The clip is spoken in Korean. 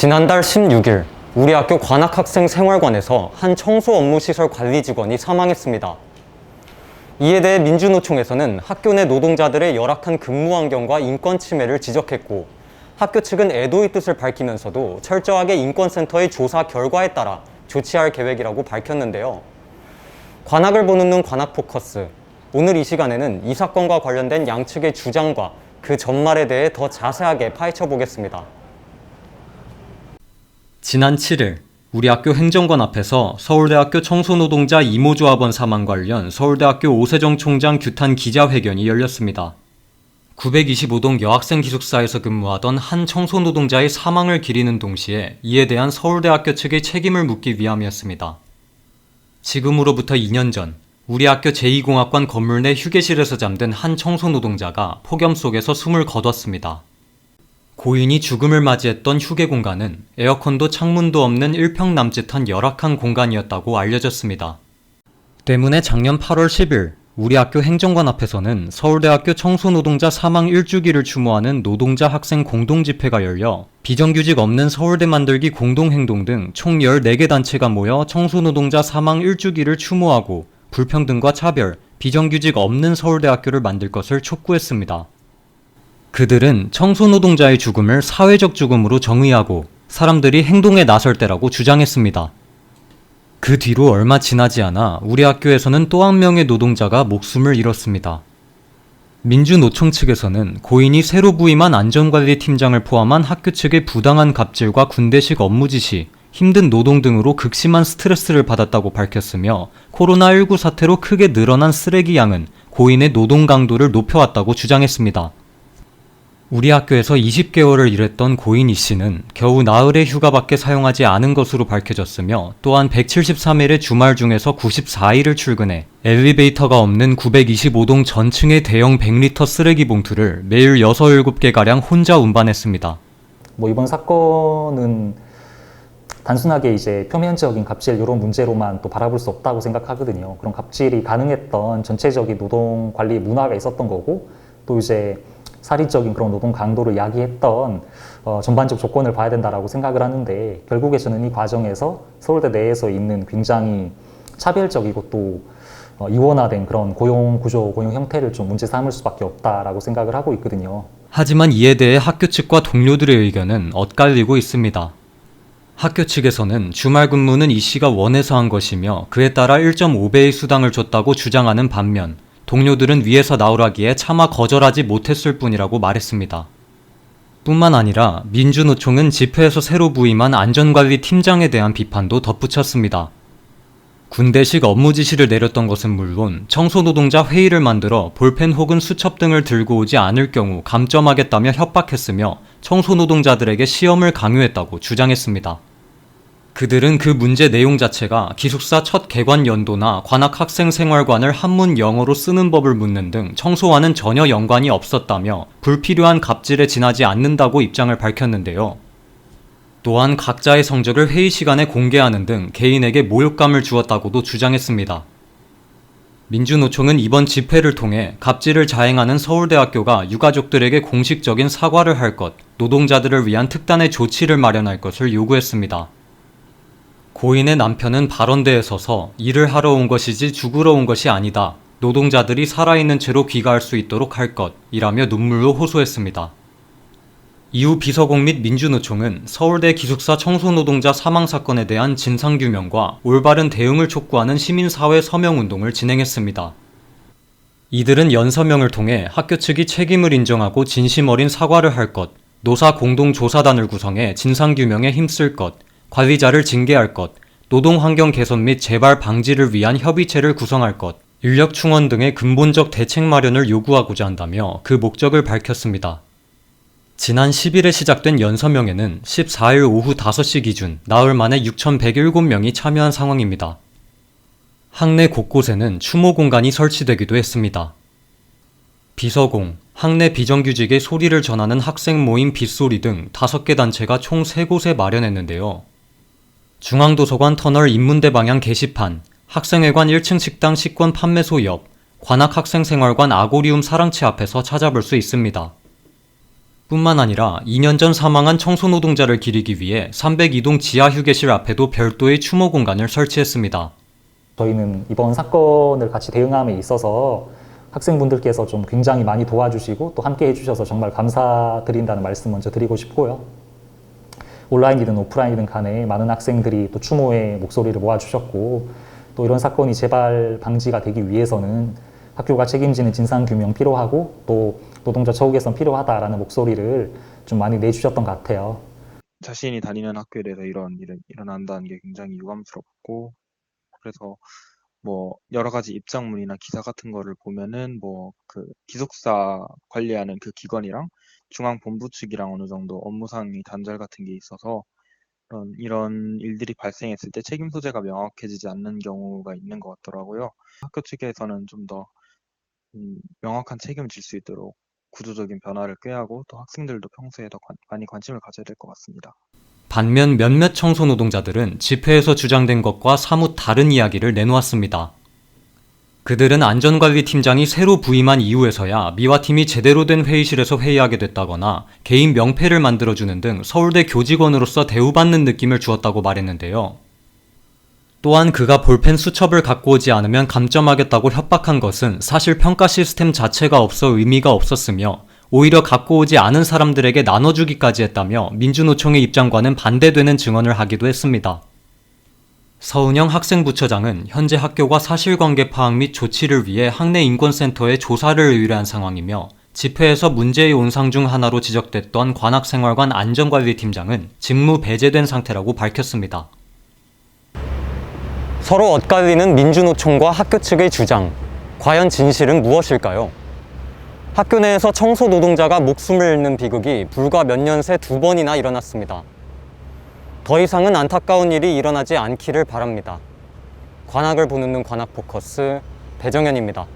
지난달 16일 우리 학교 관악학생생활관에서 한 청소업무시설 관리 직원이 사망했습니다. 이에 대해 민주노총에서는 학교 내 노동자들의 열악한 근무 환경과 인권 침해를 지적했고, 학교 측은 애도의 뜻을 밝히면서도 철저하게 인권센터의 조사 결과에 따라 조치할 계획이라고 밝혔는데요. 관악을 보는 눈 관악포커스. 오늘 이 시간에는 이 사건과 관련된 양측의 주장과 그 전말에 대해 더 자세하게 파헤쳐 보겠습니다. 지난 7일 우리 학교 행정관 앞에서 서울대학교 청소노동자 이모조합원 사망 관련 서울대학교 오세정 총장 규탄 기자회견이 열렸습니다. 925동 여학생 기숙사에서 근무하던 한 청소노동자의 사망을 기리는 동시에 이에 대한 서울대학교 측의 책임을 묻기 위함이었습니다. 지금으로부터 2년 전 우리 학교 제2공학관 건물 내 휴게실에서 잠든 한 청소노동자가 폭염 속에서 숨을 거뒀습니다. 고인이 죽음을 맞이했던 휴게 공간은 에어컨도 창문도 없는 1평 남짓한 열악한 공간이었다고 알려졌습니다. 때문에 작년 8월 10일 우리 학교 행정관 앞에서는 서울대학교 청소노동자 사망 1주기를 추모하는 노동자 학생 공동집회가 열려 비정규직 없는 서울대 만들기 공동행동 등 총 14개 단체가 모여 청소노동자 사망 1주기를 추모하고 불평등과 차별, 비정규직 없는 서울대학교를 만들 것을 촉구했습니다. 그들은 청소노동자의 죽음을 사회적 죽음으로 정의하고 사람들이 행동에 나설 때라고 주장했습니다. 그 뒤로 얼마 지나지 않아 우리 학교에서는 또 한 명의 노동자가 목숨을 잃었습니다. 민주노총 측에서는 고인이 새로 부임한 안전관리팀장을 포함한 학교 측의 부당한 갑질과 군대식 업무 지시, 힘든 노동 등으로 극심한 스트레스를 받았다고 밝혔으며 코로나19 사태로 크게 늘어난 쓰레기 양은 고인의 노동 강도를 높여왔다고 주장했습니다. 우리 학교에서 20개월을 일했던 고인 이 씨는 겨우 나흘의 휴가밖에 사용하지 않은 것으로 밝혀졌으며, 또한 173일의 주말 중에서 94일을 출근해 엘리베이터가 없는 925동 전층의 대형 100리터 쓰레기 봉투를 매일 6, 7개가량 혼자 운반했습니다. 이번 사건은 단순하게 표면적인 갑질 이런 문제로만 또 바라볼 수 없다고 생각하거든요. 그런 갑질이 가능했던 전체적인 노동 관리 문화가 있었던 거고, 또 살인적인 그런 노동 강도를 야기했던 전반적 조건을 봐야 된다라고 생각을 하는데, 결국에 저는 이 과정에서 서울대 내에서 있는 굉장히 차별적이고 또 이원화된 그런 고용 구조, 고용 형태를 좀 문제 삼을 수밖에 없다라고 생각을 하고 있거든요. 하지만 이에 대해 학교 측과 동료들의 의견은 엇갈리고 있습니다. 학교 측에서는 주말 근무는 이 씨가 원해서 한 것이며 그에 따라 1.5배의 수당을 줬다고 주장하는 반면, 동료들은 위에서 나오라기에 차마 거절하지 못했을 뿐이라고 말했습니다. 뿐만 아니라 민주노총은 집회에서 새로 부임한 안전관리 팀장에 대한 비판도 덧붙였습니다. 군대식 업무 지시를 내렸던 것은 물론 청소노동자 회의를 만들어 볼펜 혹은 수첩 등을 들고 오지 않을 경우 감점하겠다며 협박했으며 청소노동자들에게 시험을 강요했다고 주장했습니다. 그들은 그 문제 내용 자체가 기숙사 첫 개관 연도나 관악학생생활관을 한문 영어로 쓰는 법을 묻는 등 청소와는 전혀 연관이 없었다며 불필요한 갑질에 지나지 않는다고 입장을 밝혔는데요. 또한 각자의 성적을 회의 시간에 공개하는 등 개인에게 모욕감을 주었다고도 주장했습니다. 민주노총은 이번 집회를 통해 갑질을 자행하는 서울대학교가 유가족들에게 공식적인 사과를 할 것, 노동자들을 위한 특단의 조치를 마련할 것을 요구했습니다. 고인의 남편은 발언대에 서서 일을 하러 온 것이지 죽으러 온 것이 아니다. 노동자들이 살아있는 채로 귀가할 수 있도록 할 것이라며 눈물로 호소했습니다. 이후 비서공 및 민주노총은 서울대 기숙사 청소노동자 사망사건에 대한 진상규명과 올바른 대응을 촉구하는 시민사회 서명운동을 진행했습니다. 이들은 연서명을 통해 학교 측이 책임을 인정하고 진심 어린 사과를 할 것, 노사 공동조사단을 구성해 진상규명에 힘쓸 것, 관리자를 징계할 것, 노동환경 개선 및 재발 방지를 위한 협의체를 구성할 것, 인력 충원 등의 근본적 대책 마련을 요구하고자 한다며 그 목적을 밝혔습니다. 지난 10일에 시작된 연서명에는 14일 오후 5시 기준 나흘 만에 6,107명이 참여한 상황입니다. 학내 곳곳에는 추모 공간이 설치되기도 했습니다. 비서공, 학내 비정규직의 소리를 전하는 학생 모임 빗소리 등 5개 단체가 총 3곳에 마련했는데요. 중앙도서관 터널 인문대 방향 게시판, 학생회관 1층 식당 식권 판매소 옆, 관악학생생활관 아고리움 사랑채 앞에서 찾아볼 수 있습니다. 뿐만 아니라 2년 전 사망한 청소노동자를 기리기 위해 302동 지하 휴게실 앞에도 별도의 추모 공간을 설치했습니다. 저희는 이번 사건을 같이 대응함에 있어서 학생분들께서 좀 굉장히 많이 도와주시고 또 함께 해주셔서 정말 감사드린다는 말씀 먼저 드리고 싶고요. 온라인이든 오프라인이든 간에 많은 학생들이 또 추모에 목소리를 모아주셨고 또 이런 사건이 재발 방지가 되기 위해서는 학교가 책임지는 진상규명 필요하고 또 노동자 처우 개선 필요하다라는 목소리를 좀 많이 내주셨던 것 같아요. 자신이 다니는 학교에 대해서 이런 일이 일어난다는 게 굉장히 유감스럽고, 그래서 뭐 여러 가지 입장문이나 기사 같은 거를 보면은 뭐 그 기숙사 관리하는 그 기관이랑 중앙본부 측이랑 어느 정도 업무상의 단절 같은 게 있어서 이런 일들이 발생했을 때 책임 소재가 명확해지지 않는 경우가 있는 것 같더라고요. 학교 측에서는 좀 더 명확한 책임을 질 수 있도록 구조적인 변화를 꾀하고 또 학생들도 평소에 더 많이 관심을 가져야 될 것 같습니다. 반면 몇몇 청소 노동자들은 집회에서 주장된 것과 사뭇 다른 이야기를 내놓았습니다. 그들은 안전관리팀장이 새로 부임한 이후에서야 미화팀이 제대로 된 회의실에서 회의하게 됐다거나 개인 명패를 만들어주는 등 서울대 교직원으로서 대우받는 느낌을 주었다고 말했는데요. 또한 그가 볼펜 수첩을 갖고 오지 않으면 감점하겠다고 협박한 것은 사실 평가 시스템 자체가 없어 의미가 없었으며 오히려 갖고 오지 않은 사람들에게 나눠주기까지 했다며 민주노총의 입장과는 반대되는 증언을 하기도 했습니다. 서은영 학생부처장은 현재 학교가 사실관계 파악 및 조치를 위해 학내인권센터에 조사를 의뢰한 상황이며 집회에서 문제의 온상 중 하나로 지적됐던 관악생활관 안전관리팀장은 직무 배제된 상태라고 밝혔습니다. 서로 엇갈리는 민주노총과 학교 측의 주장. 과연 진실은 무엇일까요? 학교 내에서 청소 노동자가 목숨을 잃는 비극이 불과 몇 년 새 2번이나 일어났습니다. 더 이상은 안타까운 일이 일어나지 않기를 바랍니다. 관악을 보는 눈 관악포커스 배정현입니다.